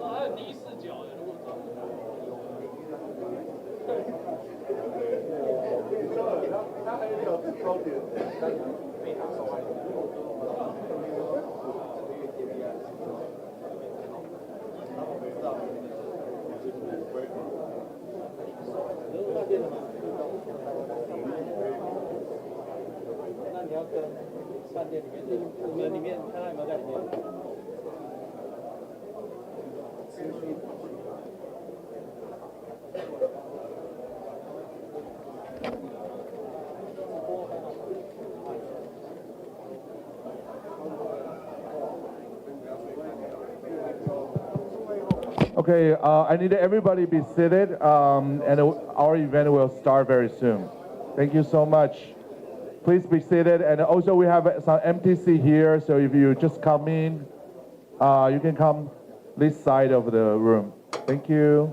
还有第一视角的，如果他还有两次高点，非常受欢迎。那你要跟饭店里面的你们里面看他有没有在里面。Okay, I need everybody be seated, and our event will start very soon. Thank you so much. Please be seated, and also we have some empty seat here, so if you just come in, you can come this side of the room. Thank you.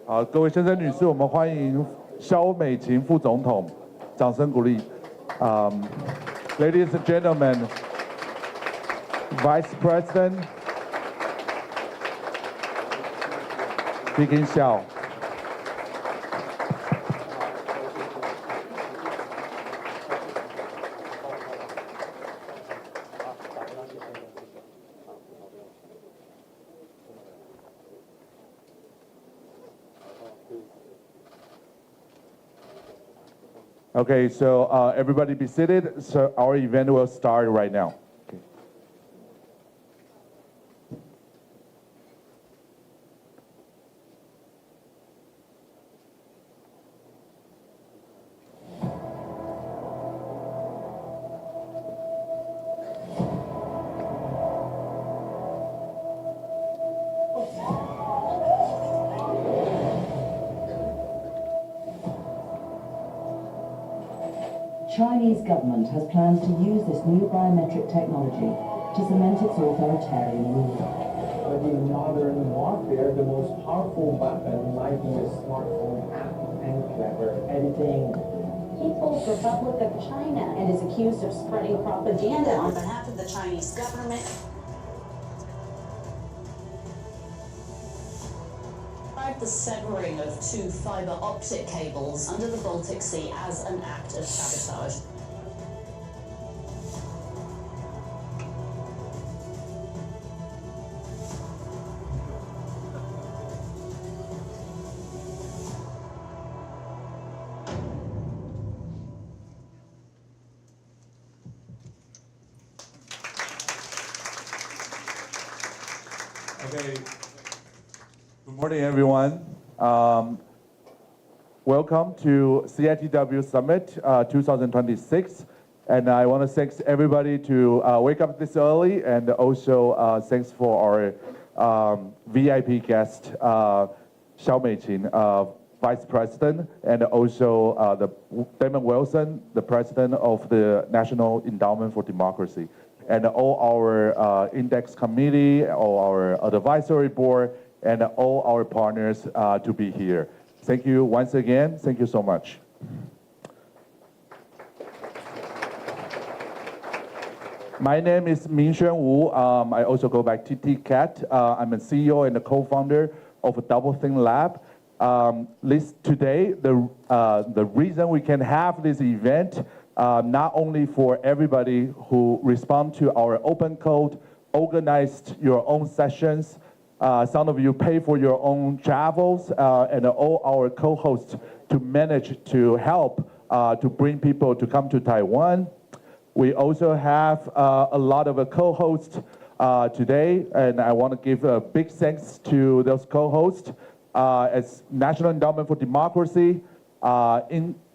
好，各位先生、女士，我们欢迎萧美琴副总统，掌声鼓励。Ladies and gentlemen, Vice President Speaking Xiao. Okay, so everybody be seated. So our event will start right now. Okay. Chinese government has plans to use this new biometric technology to cement its authoritarian rule. But in modern warfare, the most powerful weapon might be a smartphone app and clever editing. People's Republic of China and is accused of spreading propaganda on behalf of the Chinese government. The severing of 2 fiber optic cables under the Baltic Sea as an act of sabotage. Okay. Good morning, everyone. welcome to CITW Summit 2026. And I want to thank everybody to wake up this early, and also thanks for our VIP guest,蕭美琴, Vice President, and also Damon Wilson, the President of the National Endowment for Democracy, and all our index committee, all our advisory board, and all our partners to be here. Thank you once again. Thank you so much. My name is Ming-Xuan Wu. I also go by TT Cat. I'm a CEO and a co-founder of Doublethink Lab. Today, the reason we can have this event, not only for everybody who respond to our open code, organized your own sessions, some of you pay for your own travels, and all our co-hosts to manage to help to bring people to come to Taiwan. We also have a lot of co-hosts today, and I want to give a big thanks to those co-hosts as National Endowment for Democracy,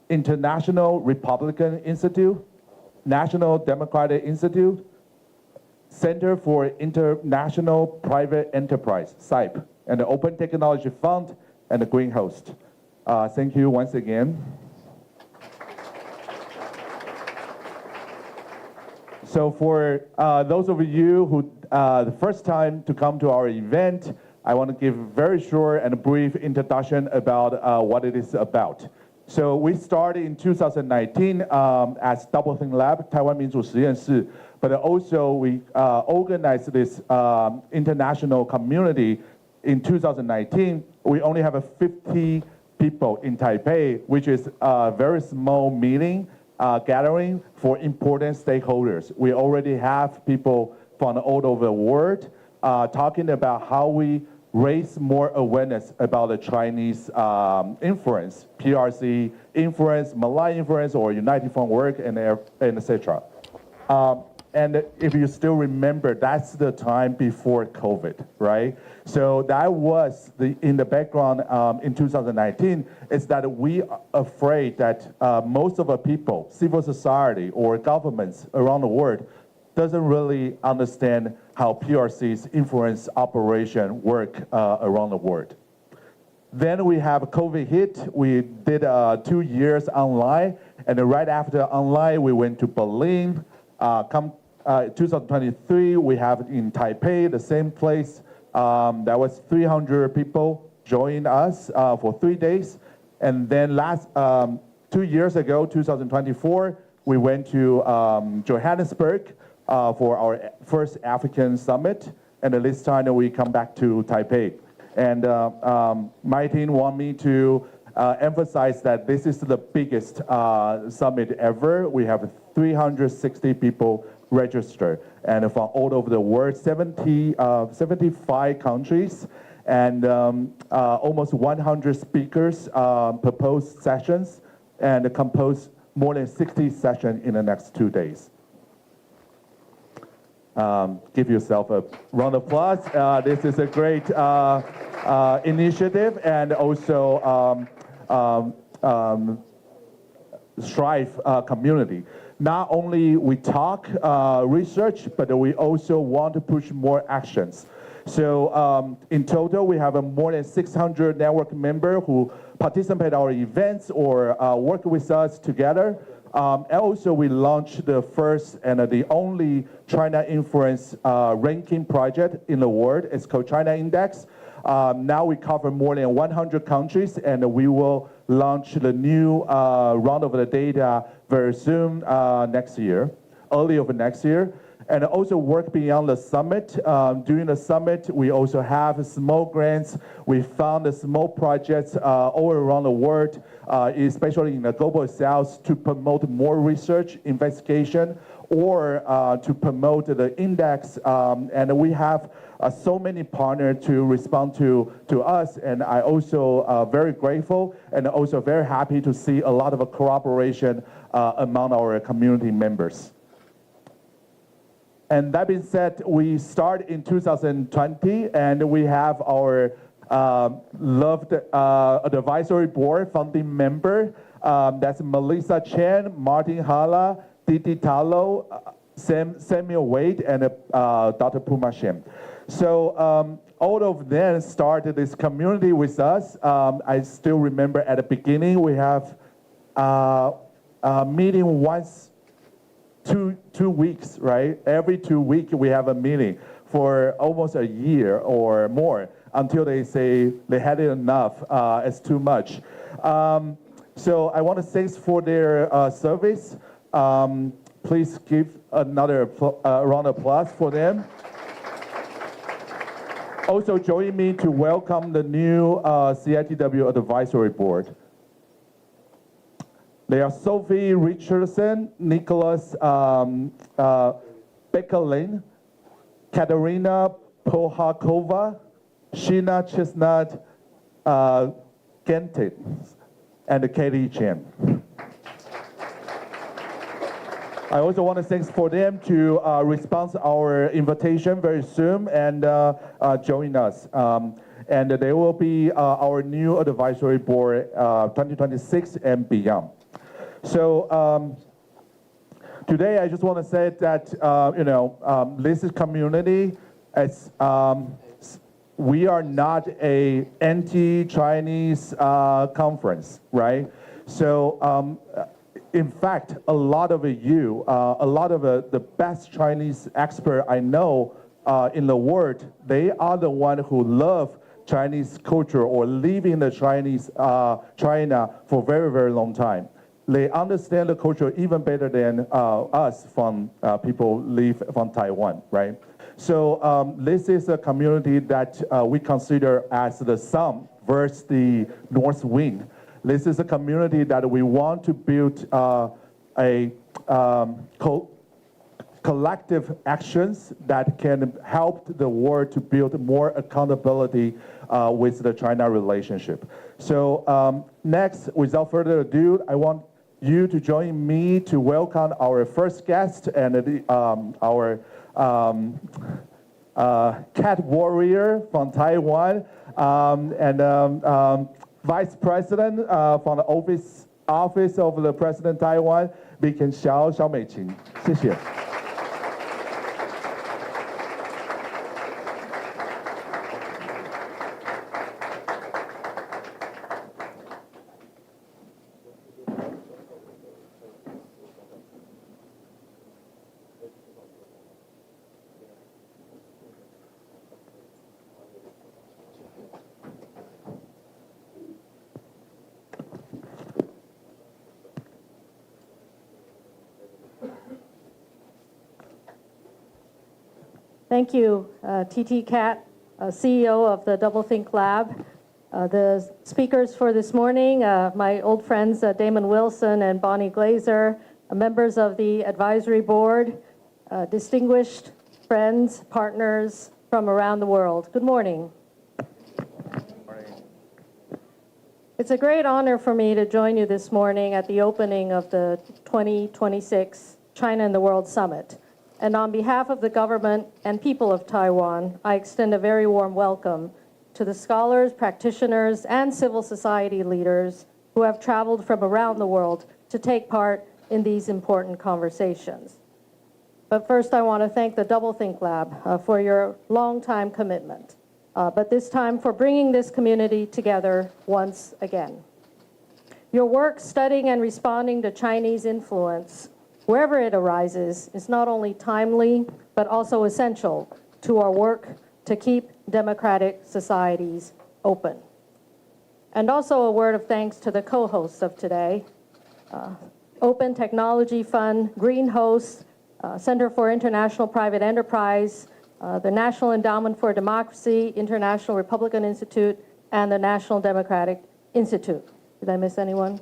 International Republican Institute, National Democratic Institute, Center for International Private Enterprise, CIPE, and the Open Technology Fund, and the Green Host. Thank you once again. So for those of you who the first time to come to our event, I want to give a very short and brief introduction about what it is about. So we started in 2019 as Doublethink Lab, Taiwan 民主实验室, but also we organized this international community in 2019. We only have 50 people in Taipei, which is a very small meeting gathering for important stakeholders. We already have people from all over the world talking about how we raise more awareness about the Chinese influence, PRC influence, Malay influence, or United Front work, and etc. And if you still remember, that's the time before COVID, right? So that was in the background in 2019, is that we are afraid that most of the people, civil society or governments around the world, doesn't really understand how PRC's influence operation work around the world. Then we have COVID hit. We did 2 years online, and right after online, we went to Berlin. 2023, we have in Taipei, the same place. That was 300 people joined us for 3 days. And then 2 years ago, 2024, we went to Johannesburg for our first African summit. And this time we come back to Taipei. And my team want me to emphasize that this is the biggest summit ever. We have 360 people registered, and from all over the world, 75 countries, and almost 100 speakers proposed sessions, and compose more than 60 sessions in the next 2 days. Give yourself a round of applause. This is a great initiative, and also Strive community. Not only we talk research, but we also want to push more actions. So in total, we have more than 600 network members who participate in our events or work with us together. And also, we launched the first and the only China influence ranking project in the world. It's called China Index. Now we cover more than 100 countries, and we will launch the new round of the data very soon next year, early of next year. And also work beyond the summit. During the summit, we also have small grants. We found small projects all around the world, especially in the global south, to promote more research, investigation, or to promote the index. And we have so many partners to respond to us. And I also very grateful and also very happy to see a lot of cooperation among our community members. And that being said, we start in 2020, and we have our loved advisory board founding member. That's Melissa Chen, Martin Hala, Didi Talo, Samuel Wade, and Dr. Puma Shen. So all of them started this community with us. I still remember at the beginning we have a meeting once, 2 weeks, right? Every 2 weeks we have a meeting for almost a year or more until they say they had it enough, it's too much. So I want to thank for their service. Please give another round of applause for them. Also join me to welcome the new CITW Advisory Board. They are Sophie Richardson, Nicholas Beckerlin, Katerina Pohakova, Sheena Chestnut Gentit, and Katie Chen. I also want to thank for them to respond to our invitation very soon and join us. And they will be our new advisory board 2026 and beyond. So today I just want to say that this is community. It's, we are not a anti-Chinese conference, right? So in fact, a lot of you, a lot of the best Chinese expert I know in the world, they are the one who love Chinese culture or live in the Chinese China for very, very long time. They understand the culture even better than us from people live from Taiwan, right? So this is a community that we consider as the sun versus the north wind. This is a community that we want to build a collective actions that can help the world to build more accountability with the China relationship. So next, without further ado, I want you to join me to welcome our first guest and our cat warrior from Taiwan and Vice President from the Office of the President Taiwan, Beacon Xiao美琴. 谢谢. Thank you, TT Cat, CEO of the Doublethink Lab. The speakers for this morning, my old friends Damon Wilson and Bonnie Glazer, members of the advisory board, distinguished friends, partners from around the world. Good morning. It's a great honor for me to join you this morning at the opening of the 2026 China and the World Summit. And on behalf of the government and people of Taiwan, I extend a very warm welcome to the scholars, practitioners, and civil society leaders who have traveled from around the world to take part in these important conversations. But first, I want to thank the Doublethink Lab for your long-time commitment, but this time for bringing this community together once again. Your work studying and responding to Chinese influence, wherever it arises, is not only timely, but also essential to our work to keep democratic societies open. And also a word of thanks to the co-hosts of today, Open Technology Fund, Green Host, Center for International Private Enterprise, the National Endowment for Democracy, International Republican Institute, and the National Democratic Institute. Did I miss anyone?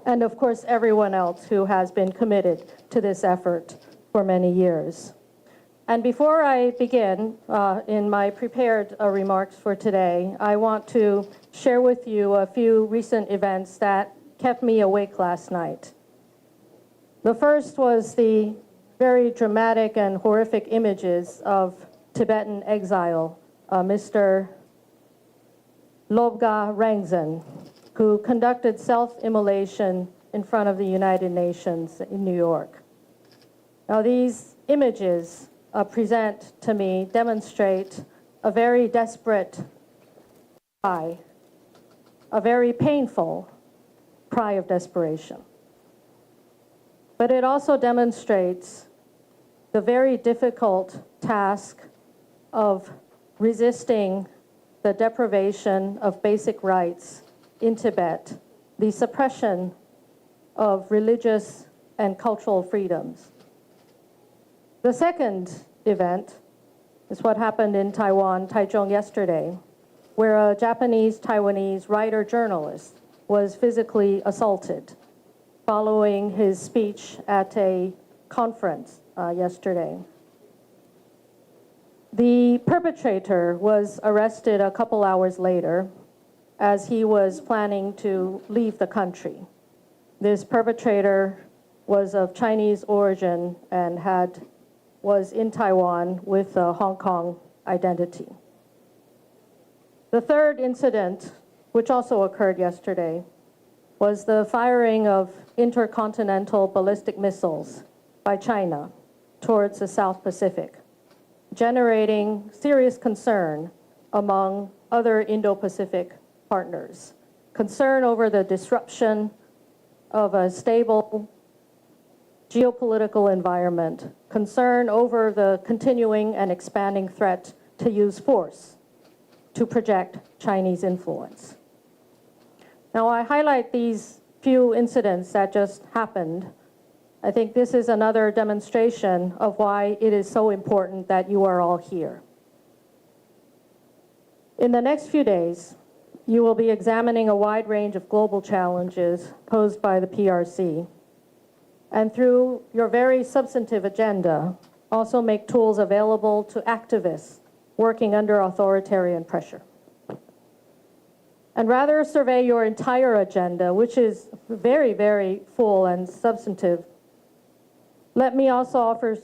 And of course, everyone else who has been committed to this effort for many years. And before I begin in my prepared remarks for today, I want to share with you a few recent events that kept me awake last night. The first was the very dramatic and horrific images of Tibetan exile, Mr. Lobga Rangzhen, who conducted self-immolation in front of the United Nations in New York. Now, these images demonstrate a very desperate cry, a very painful cry of desperation. But it also demonstrates the very difficult task of resisting the deprivation of basic rights in Tibet, the suppression of religious and cultural freedoms. The second event is what happened in Taiwan, Taichung, yesterday, where a Japanese-Taiwanese writer-journalist was physically assaulted following his speech at a conference yesterday. The perpetrator was arrested a couple hours later as he was planning to leave the country. This perpetrator was of Chinese origin and was in Taiwan with a Hong Kong identity. The third incident, which also occurred yesterday, was the firing of intercontinental ballistic missiles by China towards the South Pacific, generating serious concern among other Indo-Pacific partners. Concern over the disruption of a stable geopolitical environment, concern over the continuing and expanding threat to use force to project Chinese influence. Now, I highlight these few incidents that just happened. I think this is another demonstration of why it is so important that you are all here. In the next few days, you will be examining a wide range of global challenges posed by the PRC, and through your very substantive agenda, also make tools available to activists working under authoritarian pressure. And rather survey your entire agenda, which is very, very full and substantive, let me also offer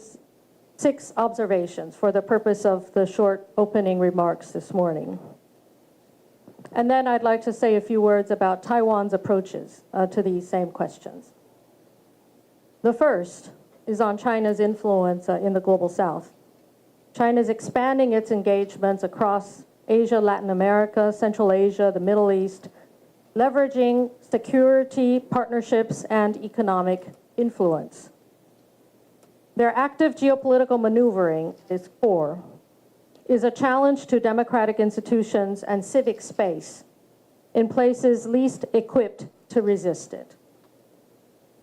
6 observations for the purpose of the short opening remarks this morning. And then I'd like to say a few words about Taiwan's approaches to these same questions. The first is on China's influence in the Global South. China is expanding its engagements across Asia, Latin America, Central Asia, the Middle East, leveraging security, partnerships, and economic influence. Their active geopolitical maneuvering is a challenge to democratic institutions and civic space in places least equipped to resist it.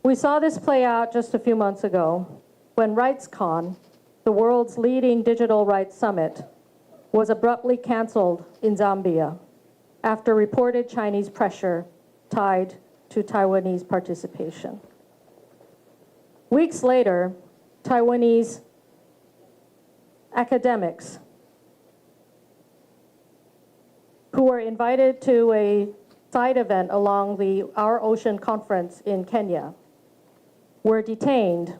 We saw this play out just a few months ago when RightsCon, the world's leading digital rights summit, was abruptly canceled in Zambia after reported Chinese pressure tied to Taiwanese participation. Weeks later, Taiwanese academics who were invited to a side event along Our Ocean Conference in Kenya were detained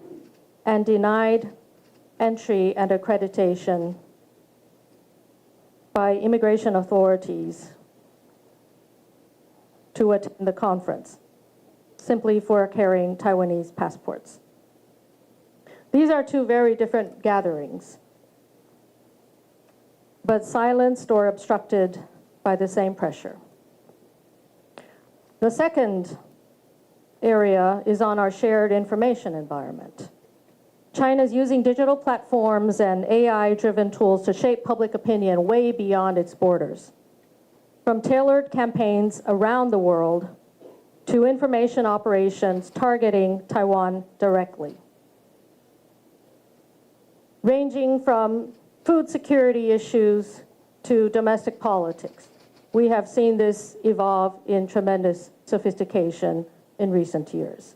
and denied entry and accreditation by immigration authorities to attend the conference, simply for carrying Taiwanese passports. These are 2 very different gatherings, but silenced or obstructed by the same pressure. The second area is on our shared information environment. China is using digital platforms and AI-driven tools to shape public opinion way beyond its borders. From tailored campaigns around the world to information operations targeting Taiwan directly. Ranging from food security issues to domestic politics, we have seen this evolve in tremendous sophistication in recent years.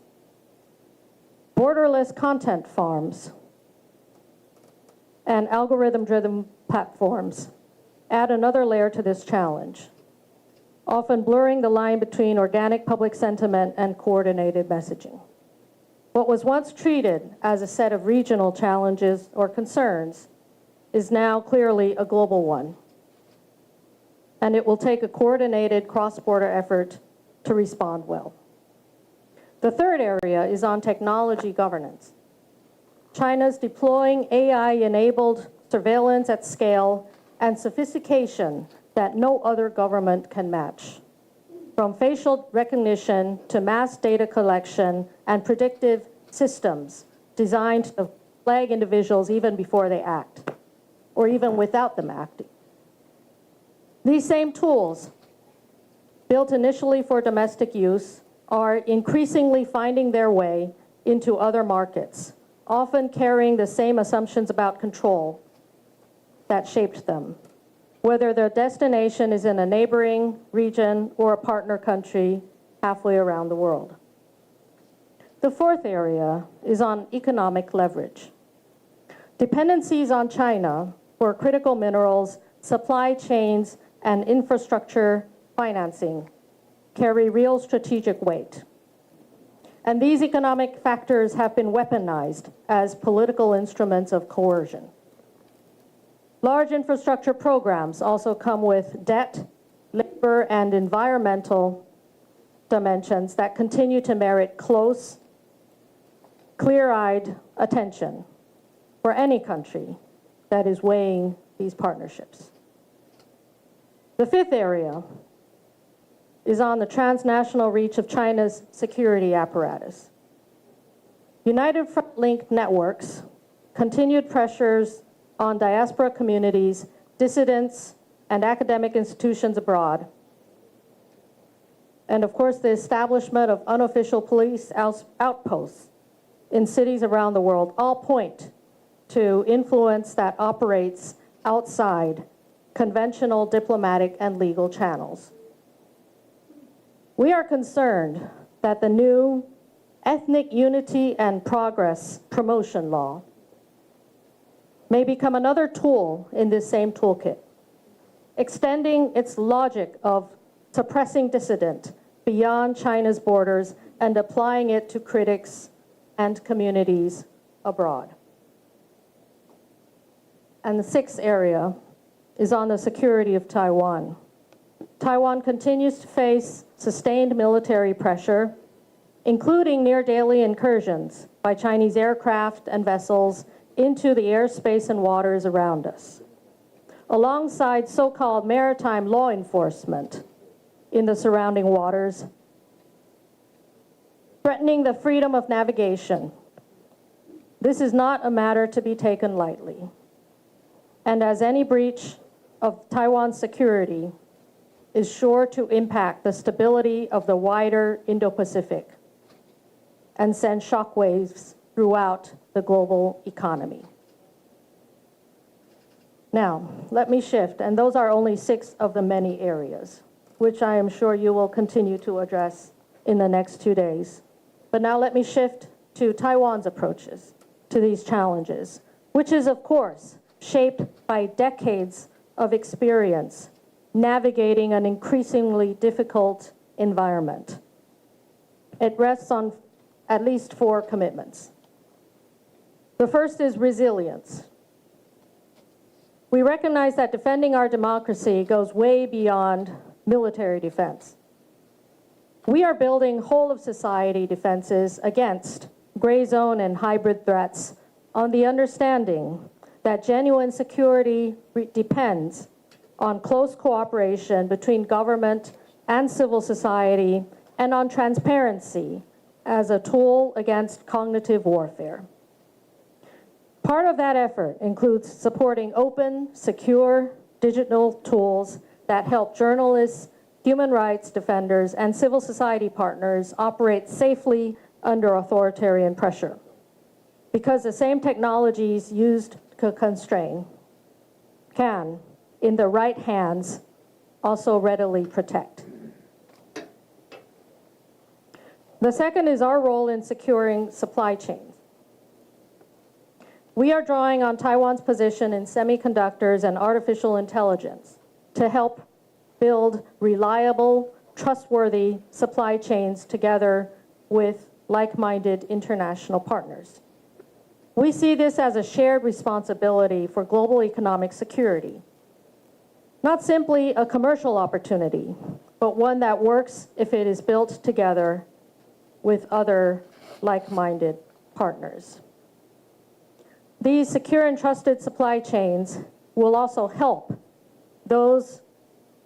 Borderless content farms and algorithm-driven platforms add another layer to this challenge, often blurring the line between organic public sentiment and coordinated messaging. What was once treated as a set of regional challenges or concerns is now clearly a global one. and it will take a coordinated cross-border effort to respond well. The third area is on technology governance. China's deploying AI-enabled surveillance at scale and sophistication that no other government can match. From facial recognition to mass data collection and predictive systems designed to flag individuals even before they act, or even without them acting. These same tools, built initially for domestic use, are increasingly finding their way into other markets, often carrying the same assumptions about control that shaped them, whether their destination is in a neighboring region or a partner country halfway around the world. The fourth area is on economic leverage. Dependencies on China for critical minerals, supply chains, and infrastructure financing carry real strategic weight. And these economic factors have been weaponized as political instruments of coercion. Large infrastructure programs also come with debt, labor, and environmental dimensions that continue to merit close, clear-eyed attention for any country that is weighing these partnerships. The fifth area is on the transnational reach of China's security apparatus. United Front-linked networks, continued pressures on diaspora communities, dissidents, and academic institutions abroad, and of course the establishment of unofficial police outposts in cities around the world all point to influence that operates outside conventional diplomatic and legal channels. We are concerned that the new Ethnic Unity and Progress Promotion Law may become another tool in this same toolkit, extending its logic of suppressing dissident beyond China's borders and applying it to critics and communities abroad. And the sixth area is on the security of Taiwan. Taiwan continues to face sustained military pressure, including near-daily incursions by Chinese aircraft and vessels into the airspace and waters around us, alongside so-called maritime law enforcement in the surrounding waters, threatening the freedom of navigation. This is not a matter to be taken lightly. And as any breach of Taiwan's security is sure to impact the stability of the wider Indo-Pacific and send shockwaves throughout the global economy. Now, let me shift, and those are only 6 of the many areas, which I am sure you will continue to address in the next 2 days. But now let me shift to Taiwan's approaches to these challenges, which is, of course, shaped by decades of experience navigating an increasingly difficult environment. It rests on at least 4 commitments. The first is resilience. We recognize that defending our democracy goes way beyond military defense. We are building whole-of-society defenses against gray zone and hybrid threats on the understanding that genuine security depends on close cooperation between government and civil society and on transparency as a tool against cognitive warfare. Part of that effort includes supporting open, secure digital tools that help journalists, human rights defenders, and civil society partners operate safely under authoritarian pressure, because the same technologies used to constrain can, in the right hands, also readily protect. The second is our role in securing supply chains. We are drawing on Taiwan's position in semiconductors and artificial intelligence to help build reliable, trustworthy supply chains together with like-minded international partners. We see this as a shared responsibility for global economic security. Not simply a commercial opportunity, but one that works if it is built together with other like-minded partners. These secure and trusted supply chains will also help those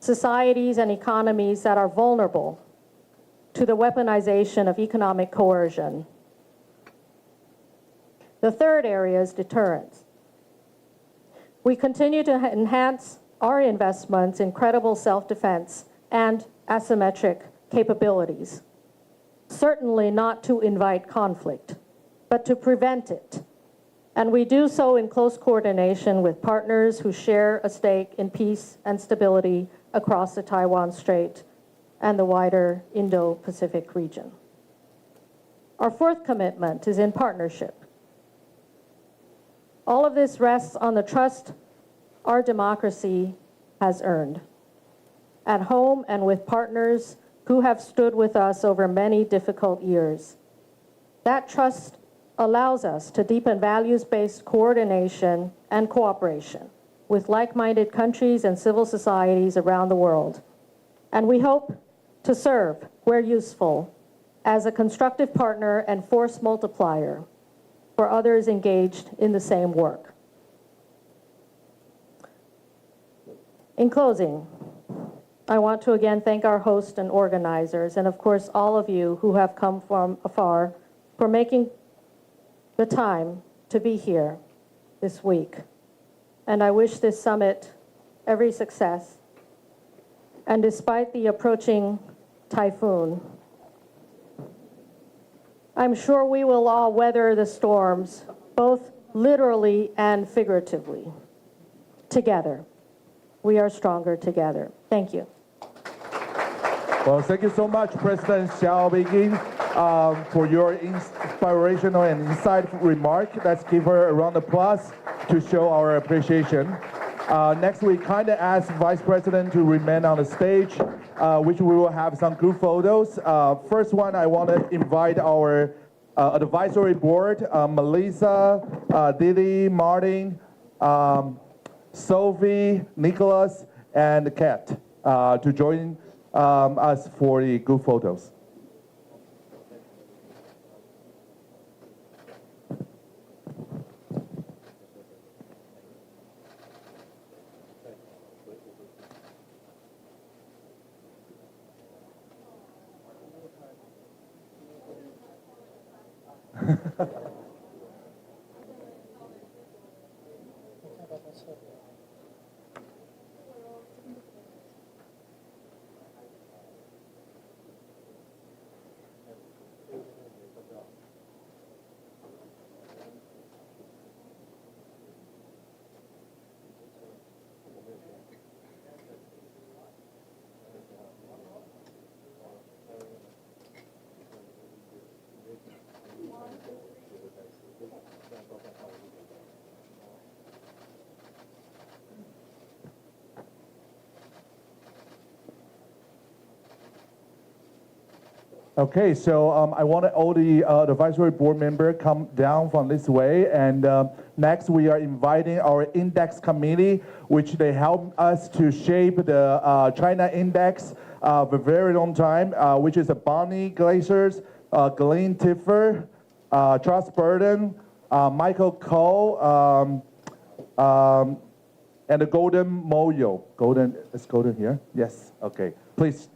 societies and economies that are vulnerable to the weaponization of economic coercion. The third area is deterrence. We continue to enhance our investments in credible self-defense and asymmetric capabilities, certainly not to invite conflict, but to prevent it. And we do so in close coordination with partners who share a stake in peace and stability across the Taiwan Strait and the wider Indo-Pacific region. Our fourth commitment is in partnership. All of this rests on the trust our democracy has earned, at home and with partners who have stood with us over many difficult years. That trust allows us to deepen values-based coordination and cooperation with like-minded countries and civil societies around the world. And we hope to serve, where useful, as a constructive partner and force multiplier for others engaged in the same work. In closing, I want to again thank our host and organizers, and of course all of you who have come from afar, for making the time to be here this week. And I wish this summit every success. And despite the approaching typhoon, I'm sure we will all weather the storms, both literally and figuratively. Together, we are stronger together. Thank you. Well, thank you so much, President Xiaobing, for your inspirational and insightful remark. Let's give her a round of applause to show our appreciation. Next, we kind of ask Vice President to remain on the stage, which we will have some group photos. First one, I want to invite our advisory board, Melissa, Didi, Martin, Sophie, Nicholas, and Kat, to join us for the group photos. Okay, so I want all the advisory board member come down from this way, and next we are inviting our index committee, which they help us to shape the China index for a very long time, which is Bonnie Glazers, Glenn Tiffer, Charles Burden, Michael Cole, and the Golden Moyo. Golden, is Golden here? Yes, okay, please.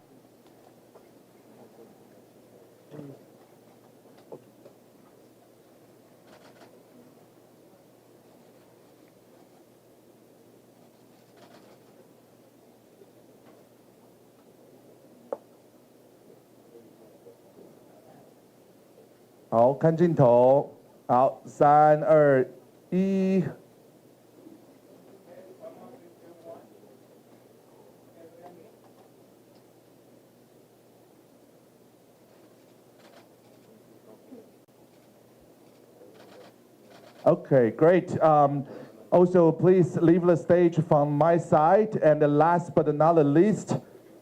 好，看镜头。好，3、2、1。Okay, great. Also, please leave the stage from my side. And last but not the least,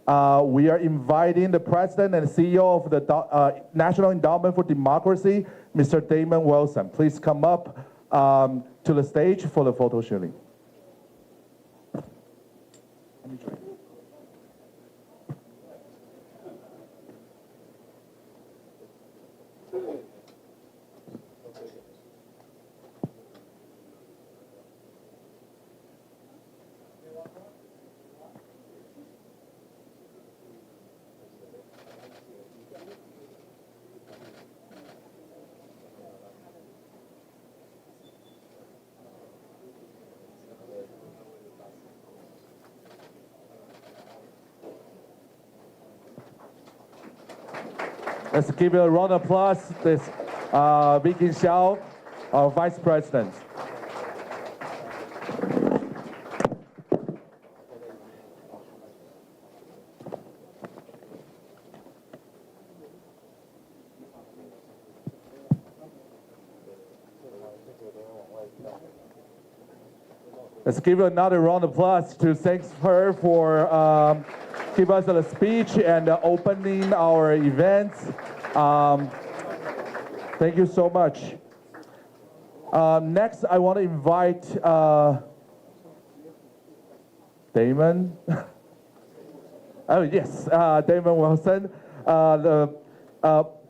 we are inviting the President and CEO of the National Endowment for Democracy, Mr. Damon Wilson. Please come up to the stage for the photo shooting. Let me Let's give a round of applause to this Vicky Xiao, our Vice President. Let's give another round of applause to thank her for give us a speech and opening our events. Thank you so much. Next, I want to invite Damon. Oh yes, Damon Wilson,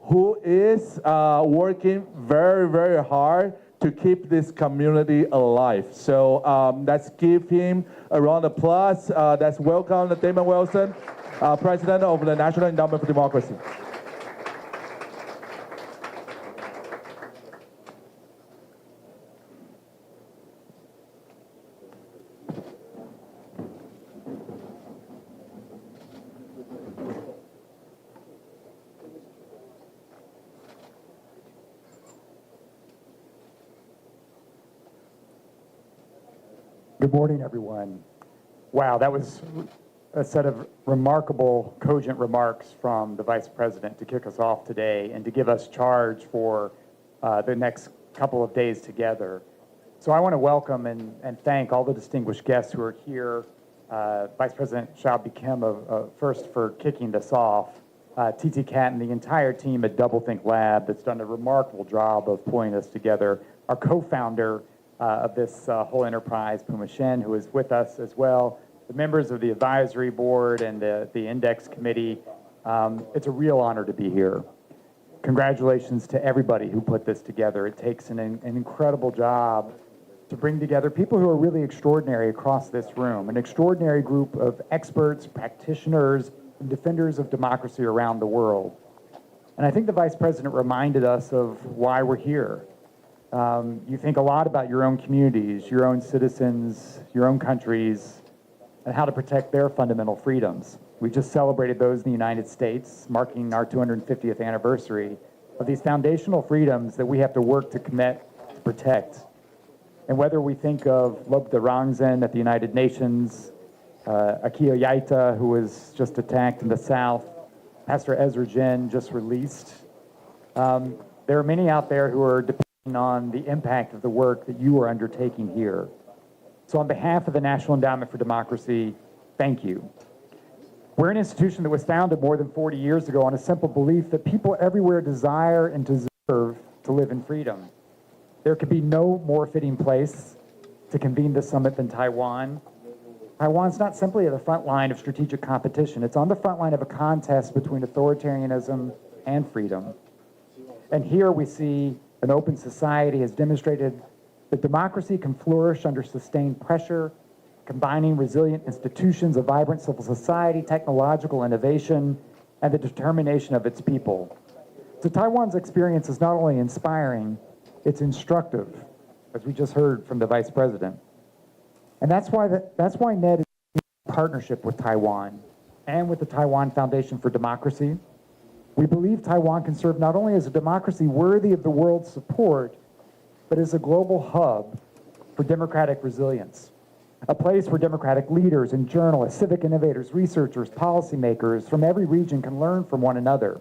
who is working very, very hard to keep this community alive. So let's give him a round of applause. Let's welcome Damon Wilson, President of the National Endowment for Democracy. Good morning, everyone. Wow, that was a set of remarkable, cogent remarks from the Vice President to kick us off today and to give us charge for the next couple of days together. So I want to welcome and thank all the distinguished guests who are here. Vice President Xiao Kim first for kicking this off. TT Cat and the entire team at Doublethink Lab that's done a remarkable job of pulling this together. Our co-founder of this whole enterprise, Puma Shen, who is with us as well, the members of the advisory board and the index committee. It's a real honor to be here. Congratulations to everybody who put this together. It takes an incredible job to bring together people who are really extraordinary across this room, an extraordinary group of experts, practitioners, and defenders of democracy around the world. And I think the Vice President reminded us of why we're here. You think a lot about your own communities, your own citizens, your own countries, and how to protect their fundamental freedoms. We just celebrated those in the United States, marking our 250th anniversary of these foundational freedoms that we have to work to commit to protect. And whether we think of Lobda Rangzhen at the United Nations, Akio Yaita, who was just attacked in the South, Pastor Ezra Jin, just released, there are many out there who are depending on the impact of the work that you are undertaking here. So on behalf of the National Endowment for Democracy, thank you. We're an institution that was founded more than 40 years ago on a simple belief that people everywhere desire and deserve to live in freedom. There could be no more fitting place to convene this summit than Taiwan. Taiwan's not simply at the front line of strategic competition. It's on the front line of a contest between authoritarianism and freedom. And here we see an open society has demonstrated that democracy can flourish under sustained pressure, combining resilient institutions, a vibrant civil society, technological innovation, and the determination of its people. So Taiwan's experience is not only inspiring, it's instructive, as we just heard from the Vice President. And that's why NED is in partnership with Taiwan and with the Taiwan Foundation for Democracy. We believe Taiwan can serve not only as a democracy worthy of the world's support, but as a global hub for democratic resilience, a place where democratic leaders and journalists, civic innovators, researchers, policymakers from every region can learn from one another,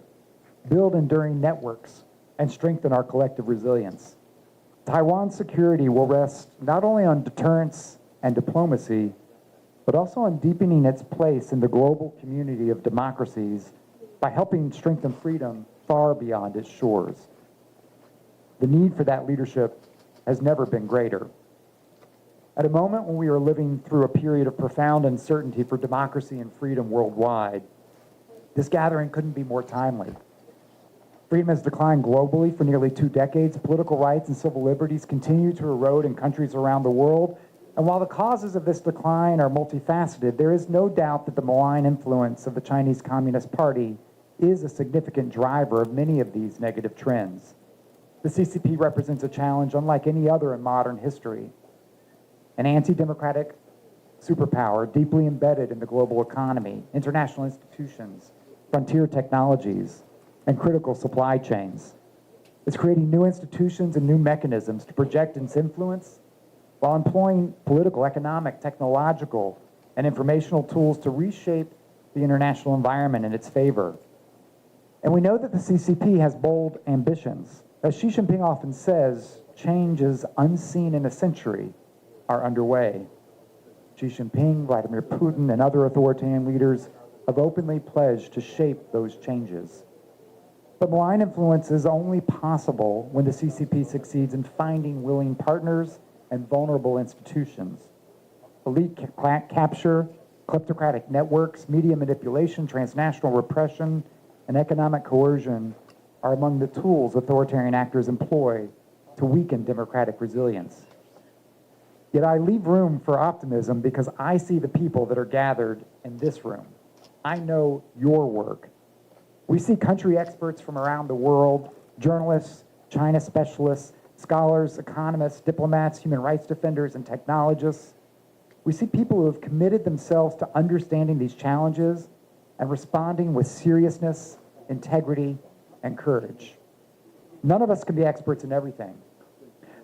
build enduring networks, and strengthen our collective resilience. Taiwan's security will rest not only on deterrence and diplomacy, but also on deepening its place in the global community of democracies by helping strengthen freedom far beyond its shores. The need for that leadership has never been greater. At a moment when we are living through a period of profound uncertainty for democracy and freedom worldwide, this gathering couldn't be more timely. Freedom has declined globally for nearly 2 decades. Political rights and civil liberties continue to erode in countries around the world. And while the causes of this decline are multifaceted, there is no doubt that the malign influence of the Chinese Communist Party is a significant driver of many of these negative trends. The CCP represents a challenge unlike any other in modern history. An anti-democratic superpower deeply embedded in the global economy, international institutions, frontier technologies, and critical supply chains. It's creating new institutions and new mechanisms to project its influence while employing political, economic, technological, and informational tools to reshape the international environment in its favor. And we know that the CCP has bold ambitions. As Xi Jinping often says, changes unseen in a century are underway. Xi Jinping, Vladimir Putin, and other authoritarian leaders have openly pledged to shape those changes. But malign influence is only possible when the CCP succeeds in finding willing partners and vulnerable institutions. Elite capture, kleptocratic networks, media manipulation, transnational repression, and economic coercion are among the tools authoritarian actors employ to weaken democratic resilience. Yet I leave room for optimism because I see the people that are gathered in this room. I know your work. We see country experts from around the world, journalists, China specialists, scholars, economists, diplomats, human rights defenders, and technologists. We see people who have committed themselves to understanding these challenges and responding with seriousness, integrity, and courage. None of us can be experts in everything,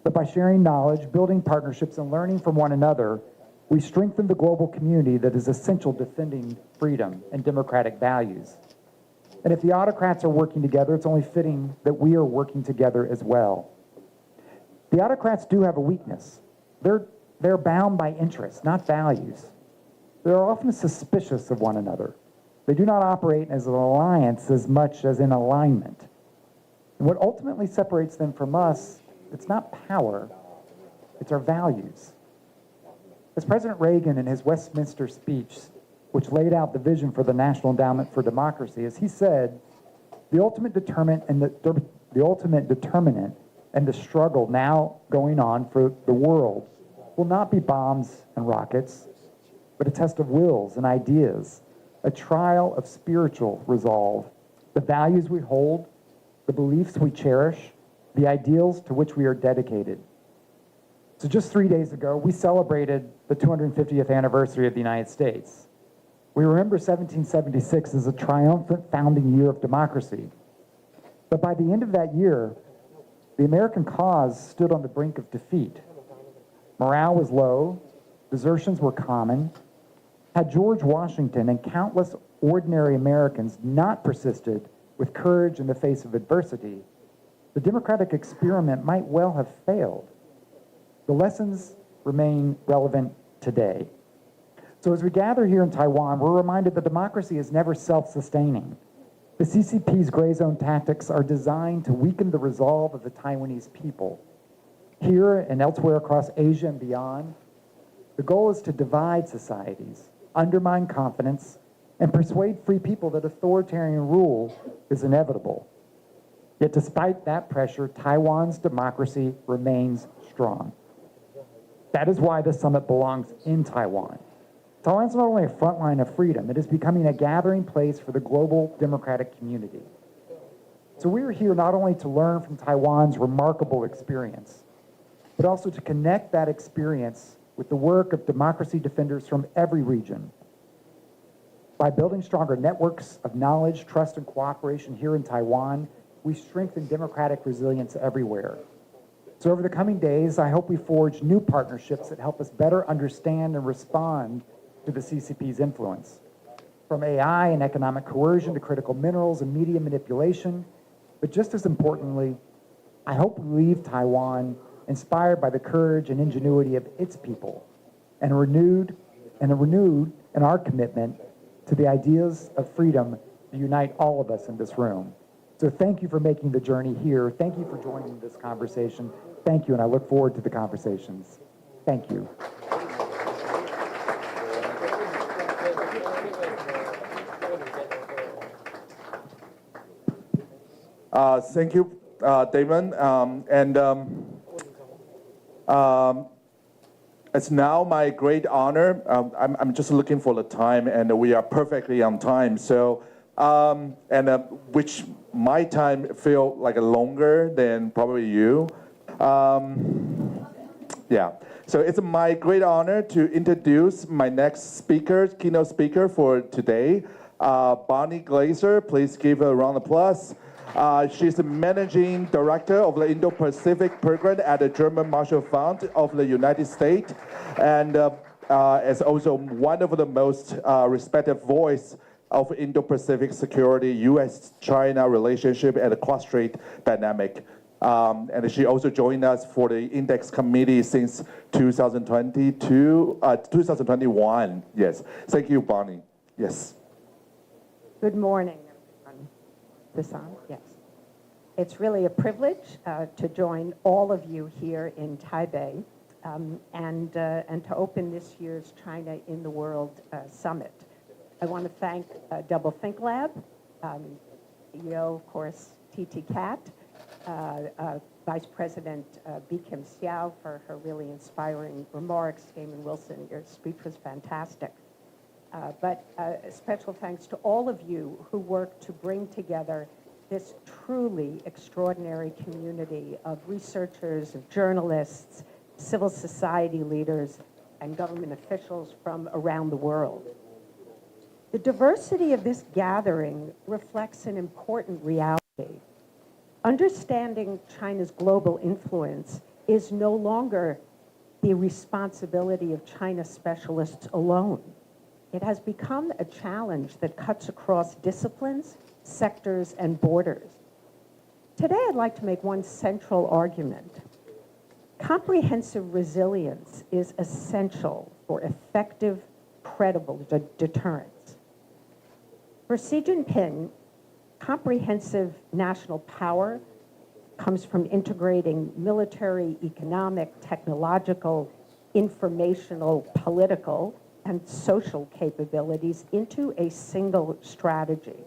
but by sharing knowledge, building partnerships, and learning from one another, we strengthen the global community that is essential to defending freedom and democratic values. And if the autocrats are working together, it's only fitting that we are working together as well. The autocrats do have a weakness. They're bound by interests, not values. They're often suspicious of one another. They do not operate as an alliance as much as in alignment. And what ultimately separates them from us, it's not power, it's our values. As President Reagan in his Westminster speech, which laid out the vision for the National Endowment for Democracy, as he said, the ultimate determinant and the struggle now going on for the world will not be bombs and rockets, but a test of wills and ideas, a trial of spiritual resolve, the values we hold, the beliefs we cherish, the ideals to which we are dedicated. So just 3 days ago, we celebrated the 250th anniversary of the United States. We remember 1776 as a triumphant founding year of democracy. But by the end of that year, the American cause stood on the brink of defeat. Morale was low, desertions were common. Had George Washington and countless ordinary Americans not persisted with courage in the face of adversity, the democratic experiment might well have failed. The lessons remain relevant today. So as we gather here in Taiwan, we're reminded that democracy is never self-sustaining. The CCP's gray zone tactics are designed to weaken the resolve of the Taiwanese people. Here and elsewhere across Asia and beyond, the goal is to divide societies, undermine confidence, and persuade free people that authoritarian rule is inevitable. Yet despite that pressure, Taiwan's democracy remains strong. That is why the summit belongs in Taiwan. Taiwan is not only a front line of freedom, it is becoming a gathering place for the global democratic community. So we are here not only to learn from Taiwan's remarkable experience, but also to connect that experience with the work of democracy defenders from every region. By building stronger networks of knowledge, trust, and cooperation here in Taiwan, we strengthen democratic resilience everywhere. So over the coming days, I hope we forge new partnerships that help us better understand and respond to the CCP's influence. From AI and economic coercion to critical minerals and media manipulation, but just as importantly, I hope we leave Taiwan inspired by the courage and ingenuity of its people and renewed in our commitment to the ideas of freedom that unite all of us in this room. So thank you for making the journey here. Thank you for joining this conversation. Thank you, and I look forward to the conversations. Thank you. Thank you, Damon. It's now my great honor. I'm just looking for the time, and we are perfectly on time. So, which my time feel like longer than probably you. Yeah. So it's my great honor to introduce my next speaker, keynote speaker for today, Bonnie Glaser. Please give a round of applause. She's the Managing Director of the Indo-Pacific Program at the German Marshall Fund of the United States, and is also one of the most respected voice of Indo-Pacific security, U.S.-China relationship, and the cross-strait dynamic. And she also joined us for the Index Committee since 2021. Yes. Thank you, Bonnie. Yes. Good morning, everyone. This on? Yes. It's really a privilege to join all of you here in Taipei and to open this year's China in the World Summit. I want to thank Doublethink Lab, CEO, of course, TT Cat, Vice President Kim Xiao for her really inspiring remarks. Damon Wilson, your speech was fantastic. But special thanks to all of you who worked to bring together this truly extraordinary community of researchers, of journalists, civil society leaders, and government officials from around the world. The diversity of this gathering reflects an important reality. Understanding China's global influence is no longer the responsibility of China specialists alone. It has become a challenge that cuts across disciplines, sectors, and borders. Today, I'd like to make one central argument. Comprehensive resilience is essential for effective, credible deterrence. For Xi Jinping, comprehensive national power comes from integrating military, economic, technological, informational, political, and social capabilities into a single strategy.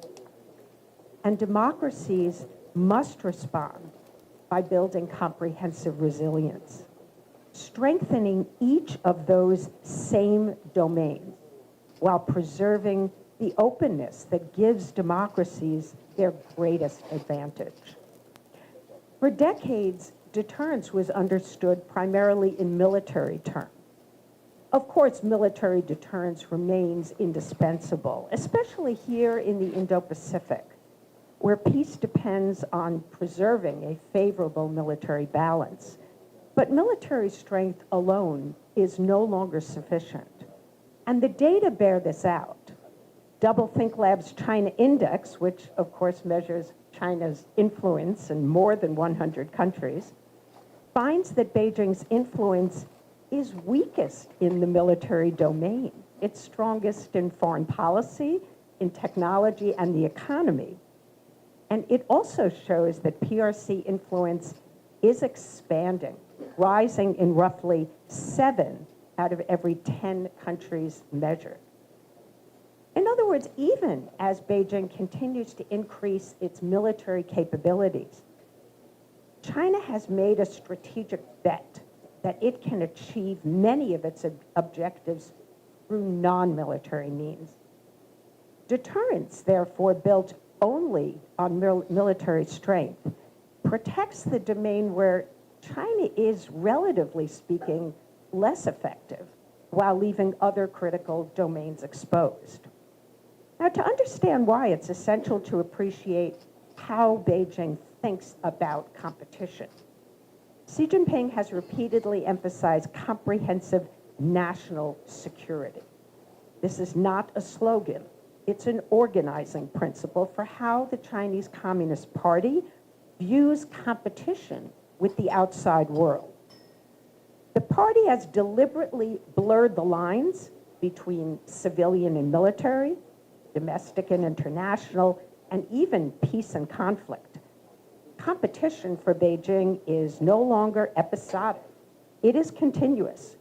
And democracies must respond by building comprehensive resilience, strengthening each of those same domains while preserving the openness that gives democracies their greatest advantage. For decades, deterrence was understood primarily in military terms. Of course, military deterrence remains indispensable, especially here in the Indo-Pacific, where peace depends on preserving a favorable military balance. But military strength alone is no longer sufficient. And the data bear this out. Doublethink Lab's China Index, which of course measures China's influence in more than 100 countries, finds that Beijing's influence is weakest in the military domain. It's strongest in foreign policy, in technology, and the economy. And it also shows that PRC influence is expanding, rising in roughly 7 out of every 10 countries measured. In other words, even as Beijing continues to increase its military capabilities, China has made a strategic bet that it can achieve many of its objectives through non-military means. Deterrence, therefore, built only on military strength, protects the domain where China is, relatively speaking, less effective, while leaving other critical domains exposed. Now, to understand why, it's essential to appreciate how Beijing thinks about competition. Xi Jinping has repeatedly emphasized comprehensive national security. This is not a slogan. It's an organizing principle for how the Chinese Communist Party views competition with the outside world. The party has deliberately blurred the lines between civilian and military, domestic and international, and even peace and conflict. Competition for Beijing is no longer episodic. It is continuous,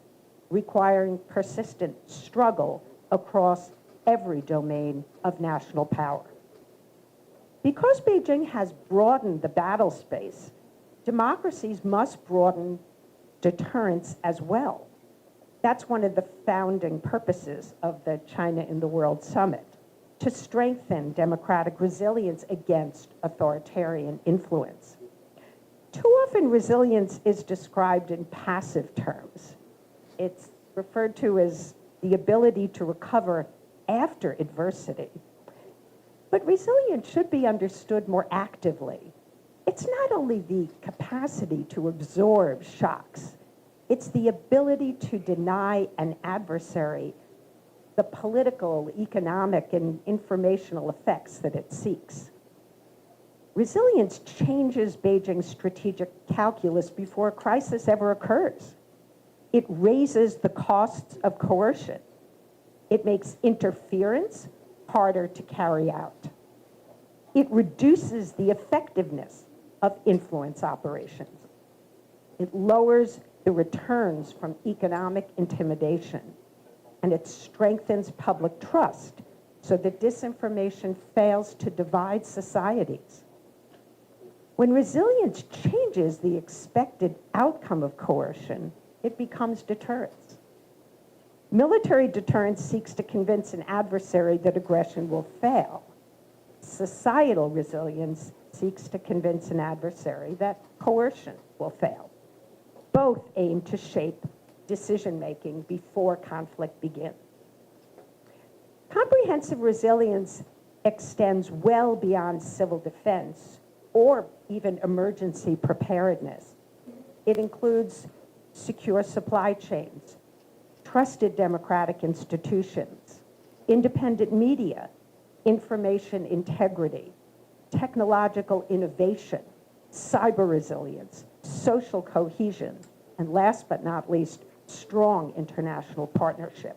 requiring persistent struggle across every domain of national power. Because Beijing has broadened the battle space, democracies must broaden deterrence as well. That's one of the founding purposes of the China in the World Summit, to strengthen democratic resilience against authoritarian influence. Too often, resilience is described in passive terms. It's referred to as the ability to recover after adversity. But resilience should be understood more actively. It's not only the capacity to absorb shocks, it's the ability to deny an adversary the political, economic, and informational effects that it seeks. Resilience changes Beijing's strategic calculus before a crisis ever occurs. It raises the costs of coercion. It makes interference harder to carry out. It reduces the effectiveness of influence operations. It lowers the returns from economic intimidation, and it strengthens public trust so that disinformation fails to divide societies. When resilience changes the expected outcome of coercion, it becomes deterrence. Military deterrence seeks to convince an adversary that aggression will fail. Societal resilience seeks to convince an adversary that coercion will fail. Both aim to shape decision-making before conflict begins. Comprehensive resilience extends well beyond civil defense or even emergency preparedness. It includes secure supply chains, trusted democratic institutions, independent media, information integrity, technological innovation, cyber resilience, social cohesion, and last but not least, strong international partnership.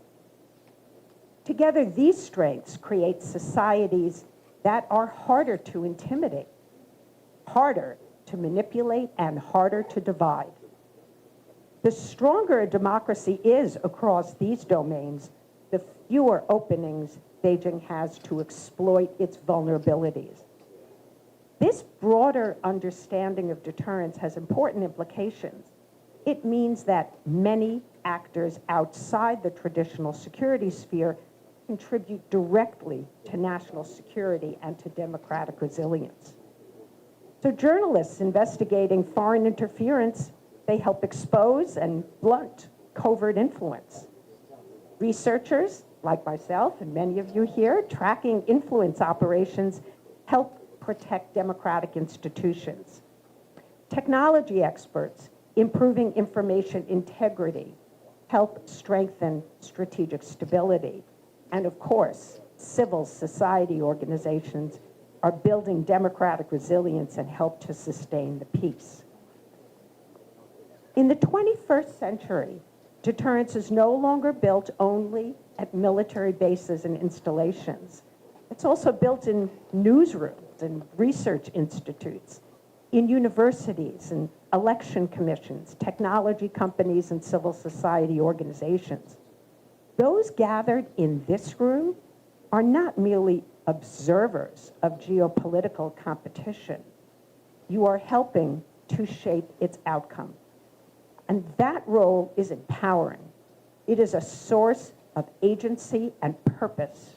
Together, these strengths create societies that are harder to intimidate, harder to manipulate, and harder to divide. The stronger a democracy is across these domains, the fewer openings Beijing has to exploit its vulnerabilities. This broader understanding of deterrence has important implications. It means that many actors outside the traditional security sphere contribute directly to national security and to democratic resilience. So journalists investigating foreign interference, they help expose and blunt covert influence. Researchers, like myself and many of you here, tracking influence operations help protect democratic institutions. Technology experts improving information integrity help strengthen strategic stability. And of course, civil society organizations are building democratic resilience and help to sustain the peace. In the 21st century, deterrence is no longer built only at military bases and installations. It's also built in newsrooms and research institutes, in universities and election commissions, technology companies, and civil society organizations. Those gathered in this room are not merely observers of geopolitical competition. You are helping to shape its outcome. And that role is empowering. It is a source of agency and purpose.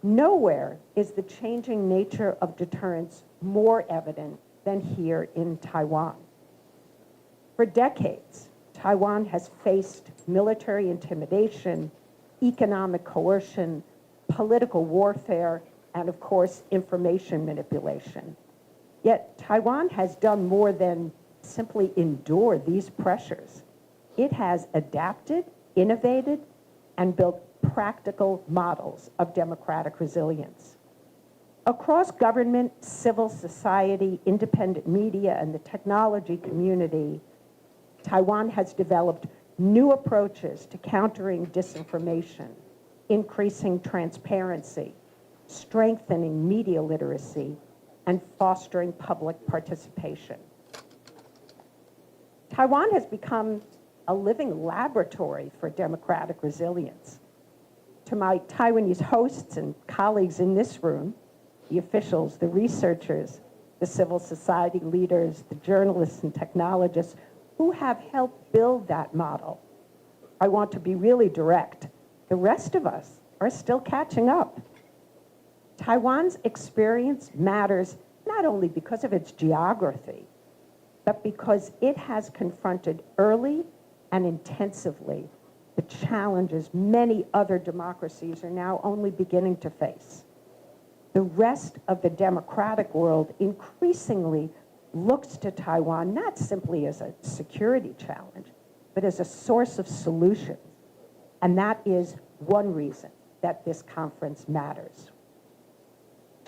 Nowhere is the changing nature of deterrence more evident than here in Taiwan. For decades, Taiwan has faced military intimidation, economic coercion, political warfare, and of course, information manipulation. Yet Taiwan has done more than simply endure these pressures. It has adapted, innovated, and built practical models of democratic resilience. Across government, civil society, independent media, and the technology community, Taiwan has developed new approaches to countering disinformation, increasing transparency, strengthening media literacy, and fostering public participation. Taiwan has become a living laboratory for democratic resilience. To my Taiwanese hosts and colleagues in this room, the officials, the researchers, the civil society leaders, the journalists and technologists who have helped build that model, I want to be really direct. The rest of us are still catching up. Taiwan's experience matters not only because of its geography, but because it has confronted early and intensively the challenges many other democracies are now only beginning to face. the rest of the democratic world increasingly looks to Taiwan not simply as a security challenge, but as a source of solutions. And that is one reason that this conference matters.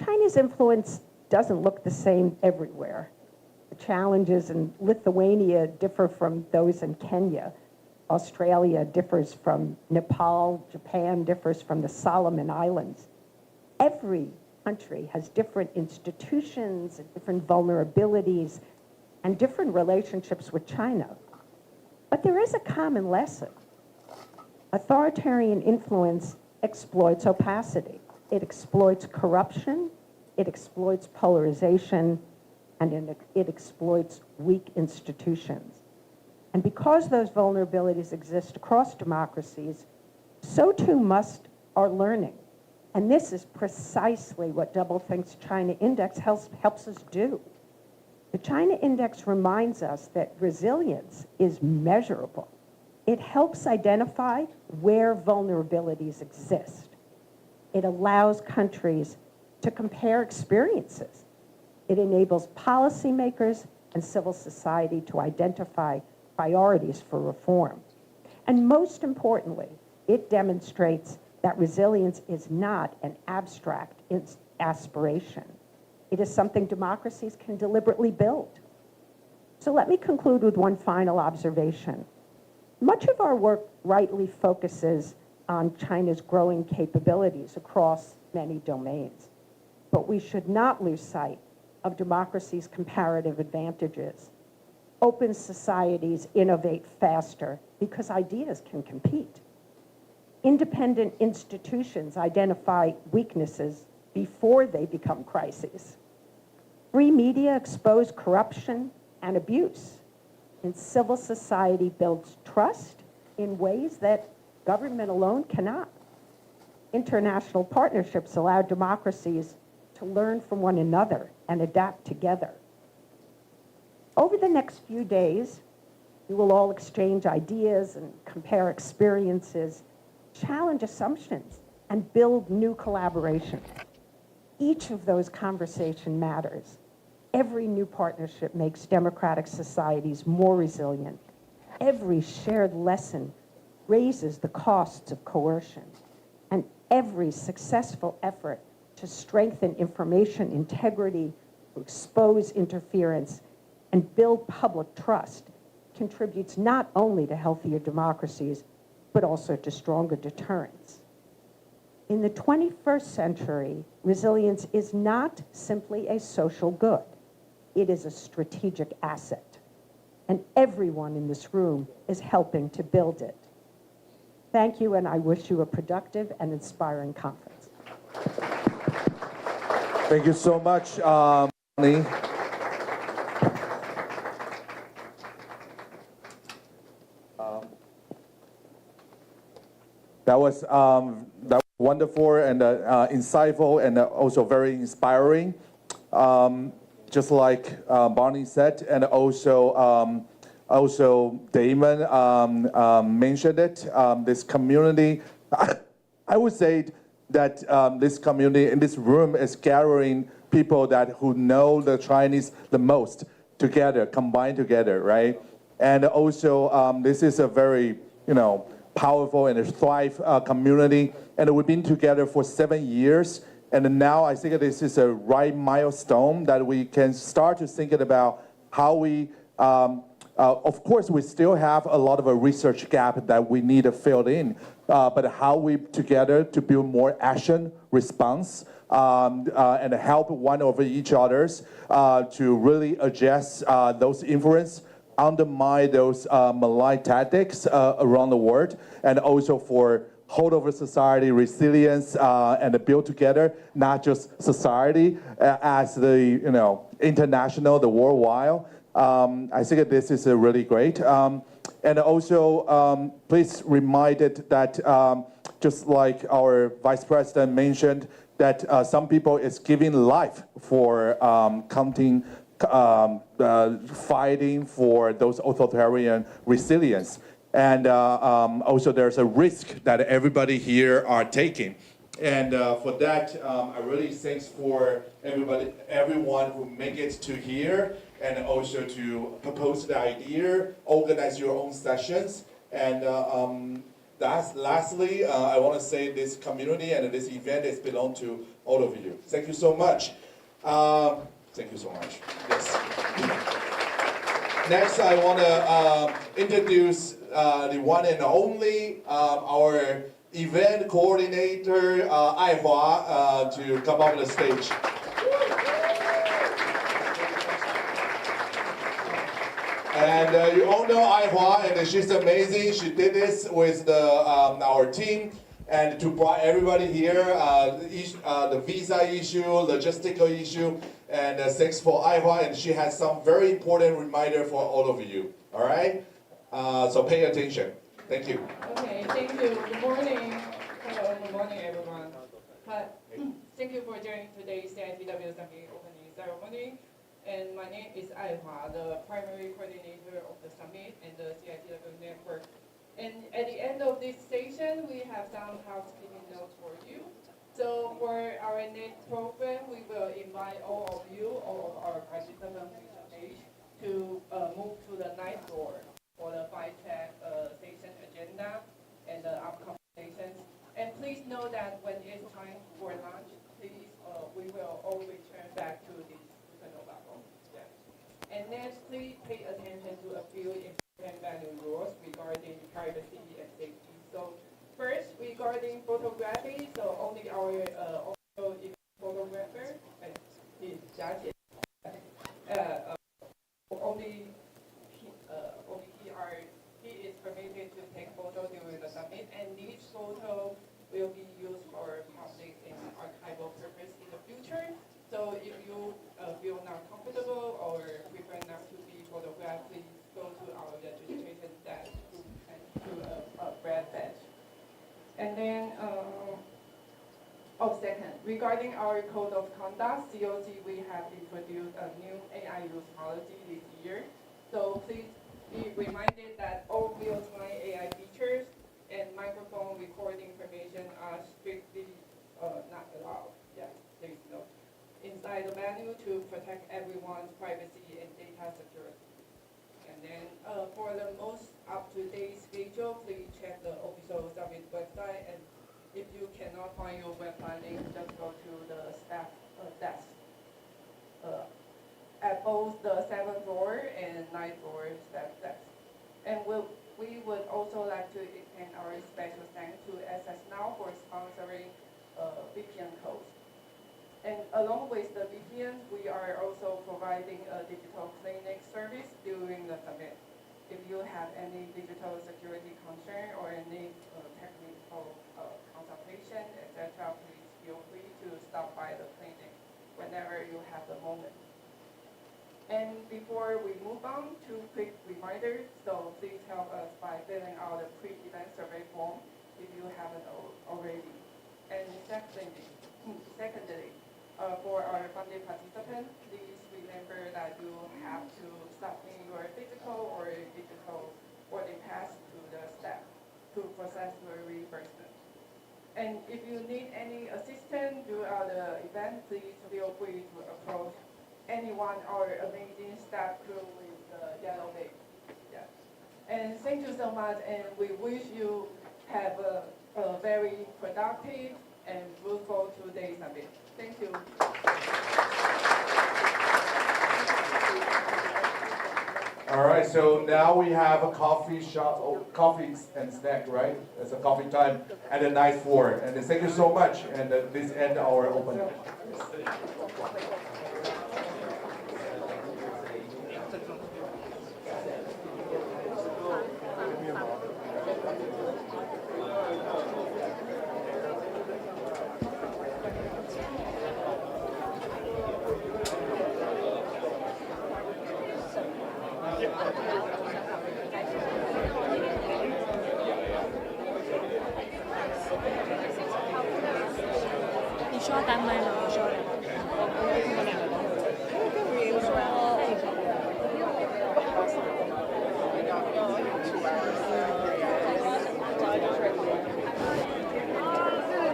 China's influence doesn't look the same everywhere. The challenges in Lithuania differ from those in Kenya. Australia differs from Nepal. Japan differs from the Solomon Islands. Every country has different institutions and different vulnerabilities and different relationships with China. But there is a common lesson. Authoritarian influence exploits opacity. It exploits corruption, it exploits polarization, and it exploits weak institutions. And because those vulnerabilities exist across democracies, so too must our learning. And this is precisely what Doublethink's China Index helps us do. The China Index reminds us that resilience is measurable. It helps identify where vulnerabilities exist. It allows countries to compare experiences. It enables policymakers and civil society to identify priorities for reform. And most importantly, it demonstrates that resilience is not an abstract aspiration. It is something democracies can deliberately build. So let me conclude with one final observation. Much of our work rightly focuses on China's growing capabilities across many domains. But we should not lose sight of democracy's comparative advantages. Open societies innovate faster because ideas can compete. Independent institutions identify weaknesses before they become crises. Free media expose corruption and abuse. And civil society builds trust in ways that government alone cannot. International partnerships allow democracies to learn from one another and adapt together. Over the next few days, you will all exchange ideas and compare experiences, challenge assumptions, and build new collaboration. Each of those conversations matters. Every new partnership makes democratic societies more resilient. Every shared lesson raises the costs of coercion. And every successful effort to strengthen information integrity, to expose interference, and build public trust contributes not only to healthier democracies, but also to stronger deterrence. In the 21st century, resilience is not simply a social good. It is a strategic asset. And everyone in this room is helping to build it. Thank you, and I wish you a productive and inspiring conference. Thank you so much, Lee. That was wonderful and insightful and also very inspiring. Just like Barney said, and also Damon mentioned it. This community, I would say that this community in this room is gathering people who know the Chinese the most together, combined together, right? And also, this is a very, powerful and thrive community, and we've been together for 7 years. And now I think this is a right milestone that we can start to think about how we, of course, we still have a lot of a research gap that we need to fill in, but how we together to build more action response and help one over each others to really address those influence, undermine those malign tactics around the world, and also for holdover society resilience and build together, not just society as the international, the worldwide. I think this is really great. And also, please reminded that just like our Vice President mentioned, that some people is giving life for fighting for those authoritarian resilience. And also there's a risk that everybody here are taking. And for that, I really thanks for everyone who make it to here, and also to propose the idea, organize your own sessions. And lastly, I want to say this community and this event is belong to all of you. Thank you so much. Thank you so much. Yes. Next, I want to introduce the one and only, our event coordinator, Ai Hua, to come up on the stage. And you all know Ai Hua, and she's amazing. She did this with our team, and to bring everybody here, the visa issue, logistical issue, and thanks for Ai Hua, and she has some very important reminder for all of you. All right, so pay attention. Thank you. Okay, thank you. Good morning. Hello, good morning, everyone. Hi. Thank you for joining today's CITW Summit opening ceremony. And my name is Ai Hua, the primary coordinator of the summit and the CITW network. And at the end of this session, we have some housekeeping notes for you. So for our next program, we will invite all of you, all of our participants to move to the 9th floor for the 5-track session agenda and the upcoming sessions. And please know that when it's time for lunch, please, we will all return back to this level. Yeah. And next, please pay attention to a few important value rules regarding privacy and safety. So first, regarding photography, so only our photographer, is Jia he is permitted to take photos during the summit, and these photos will be used for public and archival purpose in the future. So if you feel not comfortable or prefer not to be photographed, please go to our registration desk to a Brad badge. And then, second, regarding our code of conduct, COC, we have introduced a new AI use policy this year. So please be reminded that all real-time AI features and microphone recording information are strictly not allowed. Yeah, please note. Inside the menu to protect everyone's privacy and data security. And then for the most up-to-date schedule, please check the official summit website. And if you cannot find your website link, just go to the staff desk at both the 7th floor and 9th floor staff desk. And we would also like to extend our special thanks to SS Now for sponsoring VPN codes. And along with the VPN, we are also providing a digital clinic service during the summit. If you have any digital security concern or any technical consultation, etc., please feel free to stop by the clinic whenever you have the moment. And before we move on, 2 quick reminders. So please help us by filling out the pre-event survey form if you haven't already. And secondly, for our funded participants, please remember that you have to submit your physical or digital boarding pass to the staff to process your reimbursement. And if you need any assistance throughout the event, please feel free to approach anyone or amazing staff crew with the yellow bag. Yeah. And thank you so much, and we wish you have a very productive and fruitful 2-day summit. Thank you. All right, so now we have a coffee shop, coffee and snack, right? It's a coffee time at the 9th floor. And thank you so much. And this ends our opening.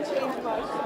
Change much.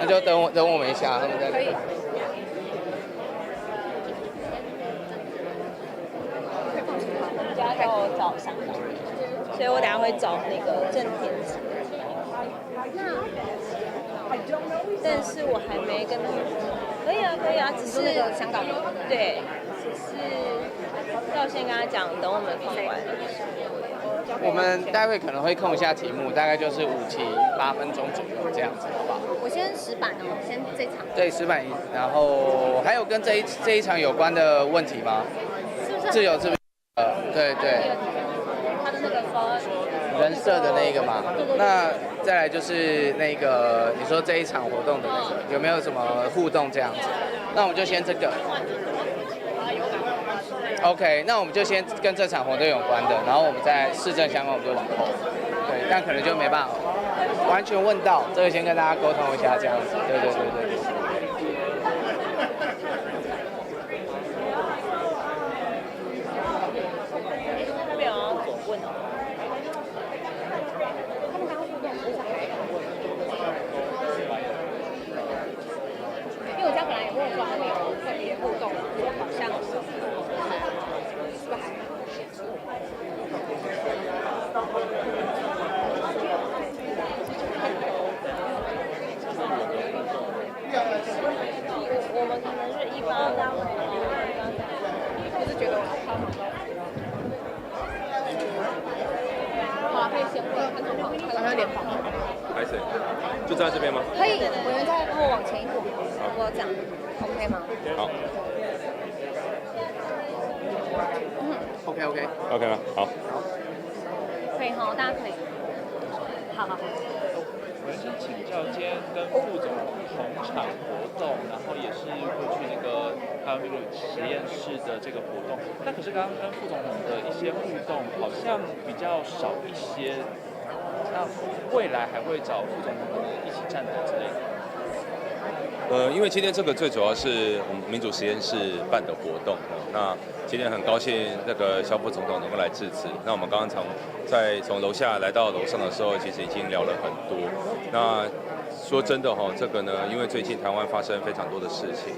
那就等我们一下，他们再。可以。家要找香港，所以我等下会找那个郑天琪。但是我还没跟他们。可以啊，可以啊，只是那个香港人。对，只是要先跟他讲，等我们放完。我们待会可能会空一下题目，大概就是5题8分钟左右这样子，好不好？我先10版哦，先这场。对，10版，然后还有跟这一场有关的问题吗？是不是？自由自对对。他的那个人设的那个嘛。对。那再来就是那个你说这一场活动的那个，有没有什么互动这样子？那我们就先这个。OK， 那我们就先跟这场活动有关的，然后我们再市政相关，我们就往后。对，但可能就没办法完全问到，这个先跟大家沟通一下，这样子。对对对对对。那边有要问哦。他们刚刚互动是不是还好？因为我家本来也问我说他们有特别互动，好像是。我们可能是180，我是觉得我超忙的。好，可以先问，看状况，看他脸庞。还是就站在这边吗？可以，我们再跟我往前一步，我这样 ，OK 吗？好。OK 吗？好。可以哈，大家可以。好。我想请教，今天跟副总同场活动，然后也是过去那个台湾民主实验室的这个活动，但可是刚刚跟副总统的一些互动好像比较少一些，那未来还会找副总统一起站台之类的？因为今天这个最主要是我们民主实验室办的活动，那今天很高兴那个萧副总统能够来致辞。那我们刚刚从楼下来到楼上的时候，其实已经聊了很多。那说真的这个呢，因为最近台湾发生非常多的事情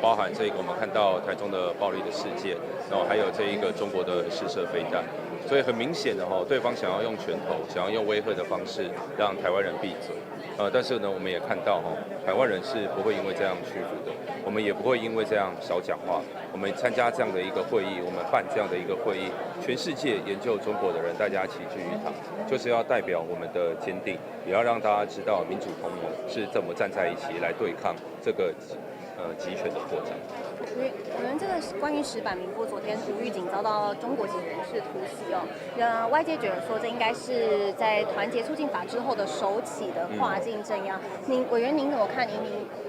包含这个我们看到台中的暴力的事件，然后还有这一个中国的试射飞弹，所以很明显的对方想要用拳头，想要用威吓的方式让台湾人闭嘴。但是呢，我们也看到台湾人是不会因为这样屈服的，我们也不会因为这样少讲话。我们参加这样的一个会议，我们办这样的一个会议，全世界研究中国的人大家齐聚一堂，就是要代表我们的坚定，也要让大家知道民主同盟是怎么站在一起来对抗这个集权的扩张。我们这个关于10版民国昨天无预警遭到中国籍人士突袭外界觉得说这应该是在团结促进法之后的首起的跨境镇压。委员您怎么看？您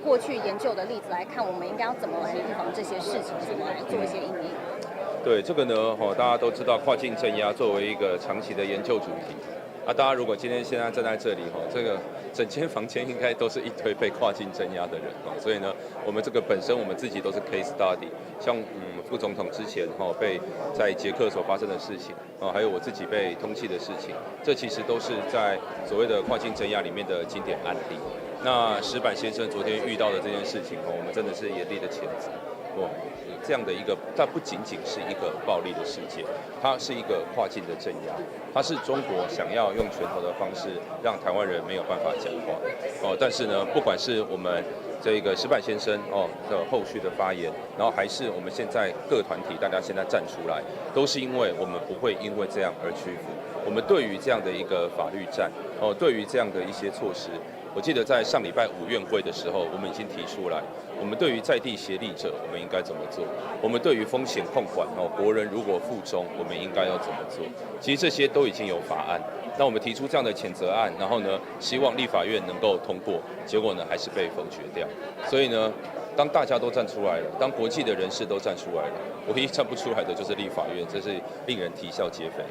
过去研究的例子来看，我们应该要怎么来预防这些事情，怎么来做一些因应？对这个呢，大家都知道跨境镇压作为一个长期的研究主题，大家如果现在站在这里这个整间房间应该都是一堆被跨境镇压的人所以呢，我们这个本身我们自己都是 case study， 像副总统之前被在捷克所发生的事情还有我自己被通缉的事情，这其实都是在所谓的跨境镇压里面的经典案例。那石板先生昨天遇到的这件事情我们真的是严厉的谴责。这样的一个，它不仅仅是一个暴力的事件，它是一个跨境的镇压，它是中国想要用拳头的方式让台湾人没有办法讲话但是呢，不管是我们这个石板先生的后续的发言，然后还是我们现在各团体大家现在站出来，都是因为我们不会因为这样而屈服。我们对于这样的一个法律战对于这样的一些措施，我记得在上礼拜5院会的时候，我们已经提出来，我们对于在地协力者，我们应该怎么做？我们对于风险控管国人如果附中，我们应该要怎么做？其实这些都已经有法案。那我们提出这样的谴责案，然后呢，希望立法院能够通过，结果呢还是被否决掉。所以呢，当大家都站出来了，当国际的人士都站出来了，唯一站不出来的就是立法院，这是令人啼笑皆非。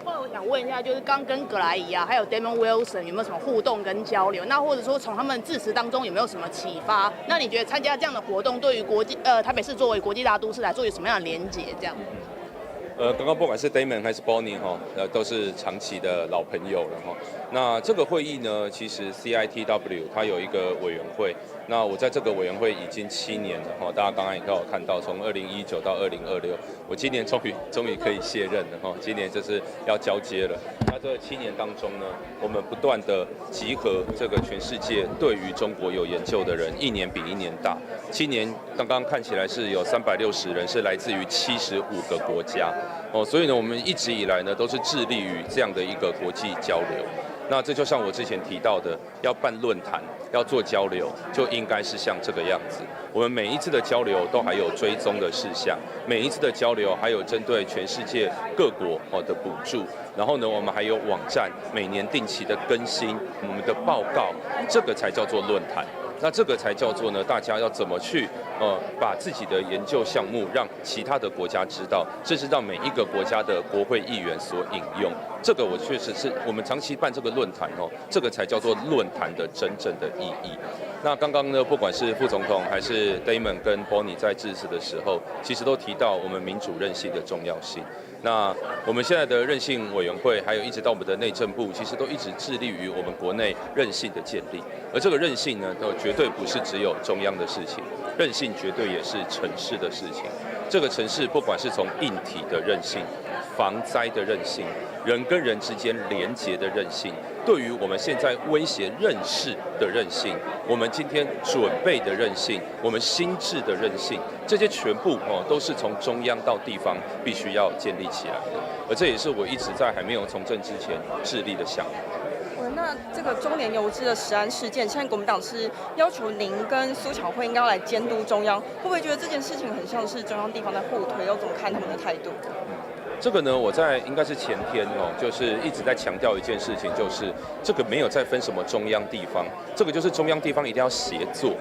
我想问一下，就是刚跟葛莱仪还有 Damon Wilson 有没有什么互动跟交流？那或者说从他们致辞当中有没有什么启发？那你觉得参加这样的活动，对于台北市作为国际大都市来说，有什么样的连结？这样？刚刚不管是 Damon 还是 Bonnie 都是长期的老朋友了那这个会议呢，其实 CITW 它有一个委员会，那我在这个委员会已经7年了大家刚刚也都有看到，从2019到2026，我今年终于可以卸任了今年就是要交接了。那这7年当中呢，我们不断的集合这个全世界对于中国有研究的人，一年比一年大。7年刚刚看起来是有360人，是来自于75个国家所以呢，我们一直以来呢都是致力于这样的一个国际交流。那这就像我之前提到的，要办论坛，要做交流，就应该是像这个样子。我们每一次的交流都还有追踪的事项，每一次的交流还有针对全世界各国的补助。然后呢，我们还有网站每年定期的更新我们的报告，这个才叫做论坛。那这个才叫做呢，大家要怎么去把自己的研究项目让其他的国家知道，甚至让每一个国家的国会议员所引用。这个我确实是我们长期办这个论坛这个才叫做论坛的真正的意义。那刚刚呢，不管是副总统还是 Damon 跟 Bonnie 在致辞的时候，其实都提到我们民主韧性的重要性。那我们现在的韧性委员会，还有一直到我们的内政部，其实都一直致力于我们国内韧性的建立。而这个韧性呢，绝对不是只有中央的事情，韧性绝对也是城市的事情。这个城市不管是从硬体的韧性、防灾的韧性、人跟人之间连结的韧性，对于我们现在威胁认识的韧性，我们今天准备的韧性，我们心智的韧性，这些全部都是从中央到地方必须要建立起来的。而这也是我一直在还没有从政之前致力的项目。那这个中年游资的食安事件，现在国民党是要求您跟苏巧慧应该要来监督中央，会不会觉得这件事情很像是中央地方在互推？要怎么看他们的态度？这个呢，我在应该是前天就是一直在强调一件事情，就是这个没有再分什么中央地方，这个就是中央地方一定要协作。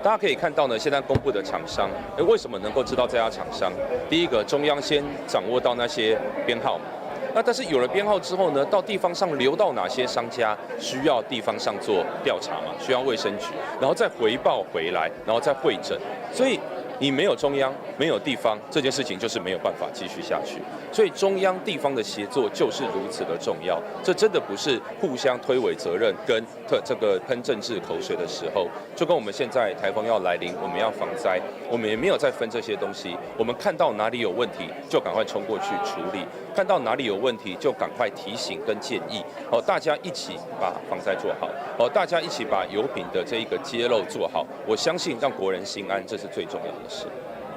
大家可以看到呢，现在公布的厂商，为什么能够知道这家厂商？第一个，中央先掌握到那些编号嘛。那但是有了编号之后呢，到地方上流到哪些商家，需要地方上做调查嘛，需要卫生局，然后再回报回来，然后再会诊。所以你没有中央，没有地方，这件事情就是没有办法继续下去。所以中央地方的协作就是如此的重要。这真的不是互相推诿责任跟这个喷政治口水的时候。就跟我们现在台风要来临，我们要防灾，我们也没有再分这些东西。我们看到哪里有问题，就赶快冲过去处理；看到哪里有问题，就赶快提醒跟建议。大家一起把防灾做好，大家一起把油品的这一个揭露做好。我相信让国人心安，这是最重要的事。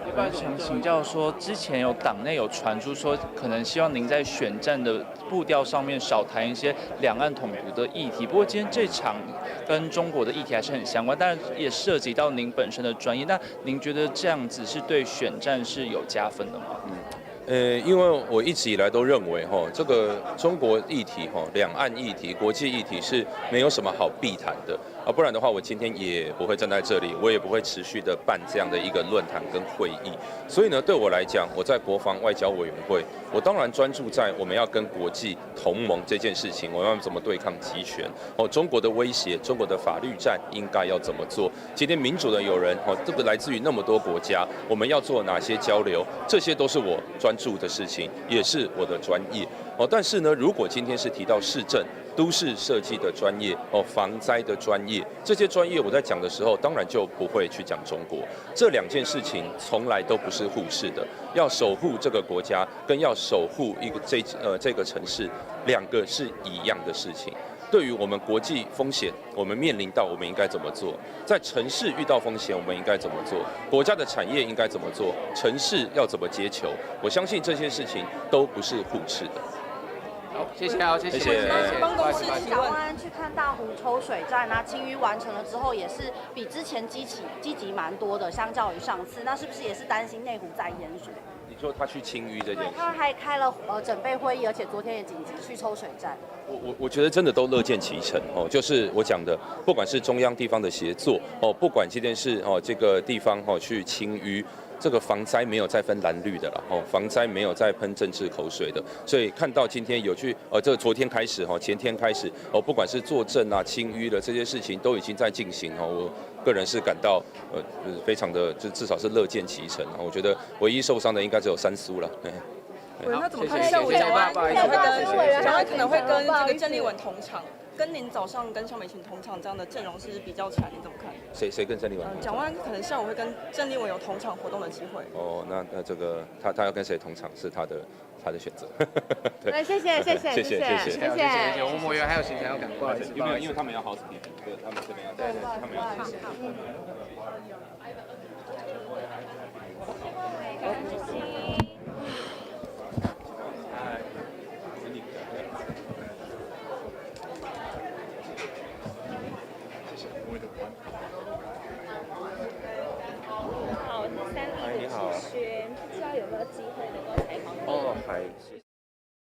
一般想请教说，之前有党内有传出说，可能希望您在选战的步调上面少谈一些两岸统独的议题。不过今天这场跟中国的议题还是很相关，当然也涉及到您本身的专业。那您觉得这样子是对选战是有加分的吗？因为我一直以来都认为这个中国议题两岸议题、国际议题是没有什么好避谈的啊，不然的话我今天也不会站在这里，我也不会持续的办这样的一个论坛跟会议。所以呢，对我来讲，我在国防外交委员会，我当然专注在我们要跟国际同盟这件事情，我们要怎么对抗集权中国的威胁、中国的法律战应该要怎么做？今天民主的友人这个来自于那么多国家，我们要做哪些交流？这些都是我专注的事情，也是我的专业但是呢，如果今天是提到市政、都市设计的专业防灾的专业，这些专业我在讲的时候，当然就不会去讲中国。这两件事情从来都不是互斥的，要守护这个国家，跟要守护这个城市，两个是一样的事情。对于我们国际风险，我们面临到我们应该怎么做？在城市遇到风险，我们应该怎么做？国家的产业应该怎么做？城市要怎么接球？我相信这些事情都不是互斥的。好，谢谢啊，谢谢。帮公司提问。去看大湖抽水站啊，清淤完成了之后，也是比之前积极蛮多的，相较于上次，那是不是也是担心内湖再淹水？你说他去清淤这件事，他还开了准备会议，而且昨天也紧急去抽水站。我觉得真的都乐见其成就是我讲的，不管是中央地方的协作不管今天是这个地方去清淤。这个防灾没有再分蓝绿的了防灾没有再喷政治口水的，所以看到今天有去这昨天开始前天开始不管是作证啊、清淤的这些事情都已经在进行我个人是感到非常的，就至少是乐见其成我觉得唯一受伤的应该只有三苏了。那怎么看下午蒋万可能会跟这个郑丽文同场？跟您早上跟萧美琴同场这样的阵容是比较起来，你怎么看？谁跟郑丽文？蒋万可能下午会跟郑丽文有同场活动的机会。那这个他要跟谁同场是他的选择。对，谢谢。吴模员还有行程要赶过来，因为他们要 housekeeping， 对，他们这边要对，他们要。好，三立的志轩，不知道有没有机会能够采访你？还谢谢。